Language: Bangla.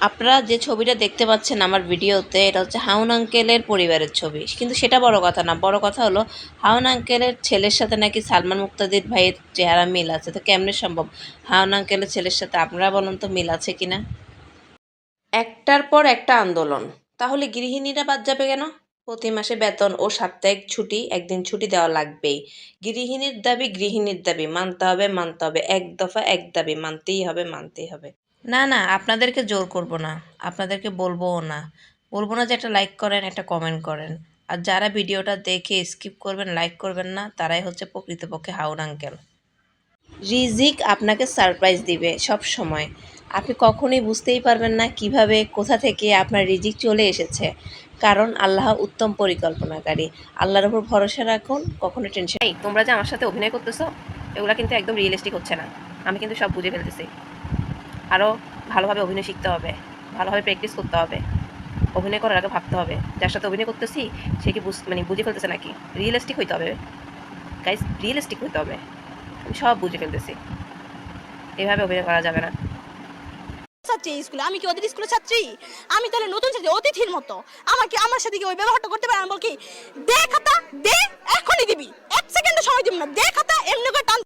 আপনারা যে ছবিটা দেখতে পাচ্ছেন আমার ভিডিওতে, এটা হচ্ছে হাউন আঙ্কেলের পরিবারের ছবি। কিন্তু সেটা বড় কথা না। বড় কথা হলো হাউন আঙ্কেলের ছেলের সাথে নাকি সালমান মুক্তাদির ভাইয়ের চেহারা মিল আছে। তো কেমনে সম্ভব? হাউন আঙ্কেলের ছেলের সাথে আপনারা বলুন তো মিল আছে কিনা? একটার পর একটা আন্দোলন। তাহলে গৃহিণীরা বাদ যাবে কেন? প্রতি মাসে বেতন ও সাপ্তাহিক ছুটি, একদিন ছুটি দেওয়া লাগবেই। গৃহিণীর দাবি গৃহিণীর দাবি, মানতে হবে মানতে হবে। এক দফা এক দাবি, মানতেই হবে মানতেই হবে। না না, আপনাদেরকে জোর করব না, আপনাদেরকে বলবোও না। বলবো না যে একটা লাইক করেন, একটা কমেন্ট করেন। আর যারা ভিডিওটা দেখে স্কিপ করবেন, লাইক করবেন না, তারাই হচ্ছে প্রকৃতপক্ষে হাউন আঙ্কেল। রিজিক আপনাকে সারপ্রাইজ দিবে সব সময়। আপনি কখনোই বুঝতেই পারবেন না কিভাবে কোথা থেকে আপনার রিজিক চলে এসেছে। কারণ আল্লাহ উত্তম পরিকল্পনাকারী। আল্লাহর উপর ভরসা রাখুন, কখনো টেনশন এই তোমরা যে আমার সাথে অভিনয় করতেছো, এগুলা কিন্তু একদম রিয়েলিস্টিক হচ্ছে না। আমি কিন্তু সব বুঝে ফেলতেছি। আরও ভালোভাবে অভিনয় শিখতে হবে, ভালোভাবে প্র্যাকটিস করতে হবে। অভিনয় করার আগে ভাবতে হবে যার সাথে অভিনয় করতেছি সে কি মানে বুঝে ফেলতেছে নাকি। রিয়েলিস্টিক হইতে হবে গাইজ, রিয়েলিস্টিক হইতে হবে। আমি সব বুঝে ফেলতেছি, এভাবে অভিনয় করা যাবে না। ছাত্রী স্কুলে, আমি কি ওদের স্কুলের ছাত্রী? আমি তাহলে নতুন ছাত্রী, অতিথির মতো। আমাকে আমার সাথে কি ওই ব্যবহারটা করতে পারে? আমি বল কি, দে খাতা দে, এখনই দিবি, 1 সেকেন্ডও সময় দিব না, দে খাতা, এমনি করে টান।